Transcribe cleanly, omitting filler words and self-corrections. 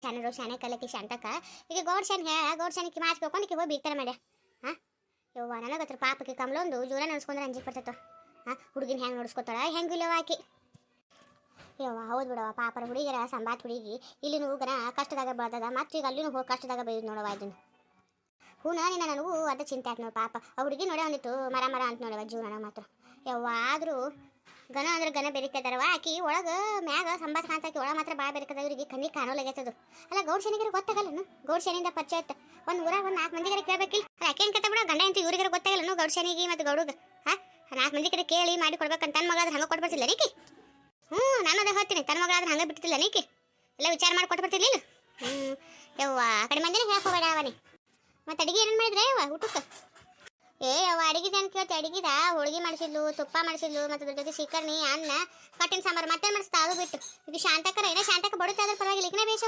ಶಾಣರು ಶಾಣೆ ಕಲಕಿ ಶಾಂತಕ ಈಗ ಗೌಡ್ ಶಾನ್ ಹೇಳ ಗೌಡ್ ಶಾನಿಗೆ ಮಾಚ್ಕೊಕೊಂಡು ಹೋಗಿ ಬೀಗ್ತಾರೆ ಮಾಡ್ಯ. ಹಾಂ ಯವ್ವ ನನಗೆ ಹತ್ರ ಪಾಪಕ್ಕೆ ಕಮಲೊಂದು ಜೋರ ನಡೆಸ್ಕೊಂಡ್ರೆ ಅಂಜಿಗೆ ಬರ್ತೈತೋ. ಹಾಂ ಹುಡುಗಿನ ಹೆಂಗೆ ನೋಡಿಸ್ಕೊತಾಳ ಹೆಂಗಿಲ್ಲವ ಆಕಿ. ಯವ್ವ ಹೌದು ಬಿಡವ ಪಾಪರ ಹುಡುಗಿಯರ ಸಂಬಾತ್ ಹುಡುಗಿ ಇಲ್ಲಿ ಗನ ಕಷ್ಟದಾಗ ಬೆಳ್ದದ ಮತ್ತು ಈಗ ಅಲ್ಲಿನೂ ಹೋಗಿ ಕಷ್ಟದಾಗ ಬೈದು ನೋಡವ ಇದನ್ನು. ಹ್ಞೂ ನಿನ್ನ ನನಗೂ ಅದ ಚಿಂತೆ ಆಯ್ತು ನೋಡಿ ಪಾಪ ಆ ಹುಡುಗಿ ನೋಡೇ ಒಂದಿತ್ತು ಮರ ಮರ ಅಂತ ನೋಡವ ಜೀವನ ಮಾತ್ರ. ಯವ್ವ ಆದರೂ ಗನ ಅಂದ್ರೆ ಗನ ಬೆರಿಕದಾರವ ಆಕಿ ಒಳಗೆ ಮ್ಯಾಗ ಸಂಬಾತ್ ಕಾಂತಾಕಿ ಒಳಗೆ ಮಾತ್ರ ಭಾಳ ಬೆರಿಕದ ಇವ್ರಿಗೆ ಕಣ್ಣಿಗೆ ಕಾಣೋಲಾಗೈತದು. ಅಲ್ಲ ಗೌಡ್ ಶನಿಗರ ಗೊತ್ತಾಗಲ್ಲನು ಗೌಡ್ ಶನಿಯಿಂದ ಪರಿಚಯ ಆಯ್ತು ಒಂದು ಊರಾಗ ಒಂದು 4 ಮಂದಿಗಾರ ಕೇಳಬೇಕಿಲ್ಲ. ಅಲ್ಲ ಯಾಕೆ ಕತ್ತ ಬಿಡ ಗಂಡ ಅಂತ ಇವ್ರಿಗಾರ ಗೊತ್ತಾಗಲ್ಲನು ಗೌಡ್ ಶನಿಗೆ ಮತ್ತು ಗೌಡುಗ. ಹಾಂ 4 ಮಂದಿ ಕಡೆ ಕೇಳಿ ಮಾಡಿ ಕೊಡ್ಬೇಕಂತ ತನ್ನ ಮಗಳಾದ್ರೆ ಹಂಗೆ ಕೊಟ್ಬಿಡ್ತಿಲ್ಲ ನೀಕಿ. ಹ್ಞೂ ನಾನು ಅದೇ ಹೇಳ್ತೀನಿ ತನ್ನ ಮಗಳಾದ್ರೆ ಹಂಗೆ ಬಿಡ್ತಿಲ್ಲ ನೀಕಿ ಎಲ್ಲ ವಿಚಾರ ಮಾಡಿ ಕೊಟ್ಬಿಡ್ತಿರ್ಲಿಲ್ಲ. ಯವ್ವ ಆ ಕಡೆ ಮಂದಿನ ಹೇಳಕ್ಕೆ ಹೋಗಬೇಡ ಅವನಿ. ಮತ್ತು ಅಡುಗೆ ಏನೇನು ಮಾಡಿದ್ರೆ ಯವ್ವ ಊಟಕ್ಕೆ? ಅವ್ವ ಅಡಿಗೆ ಏನು ಕೇಳ್ತಿ ಅಡಿಗೆದ ಹೋಳಿಗೆ ಮಾಡಿಸಿದ್ಲು ತುಪ್ಪ ಮಾಡಿಸಿದ್ಲು ಮತ್ತು ಅದ್ರ ಜೊತೆ ಶಿಕರ್ಣಿ ಅನ್ನ ಕಟ್ಟಿನ ಸಾಂಬಾರು ಮತ್ತೇನು ಮಾಡಿಸ್ತಾ ಅದು ಬಿಟ್ಟು ಇದು ಶಾಂತಕರ ಏನೋ ಶಾಂತಕ ಬಡುತ್ತೆ ಅದ್ರ ಪರವಾಗಿಲ್ಲ ಈಗಿನ ಬೇಷ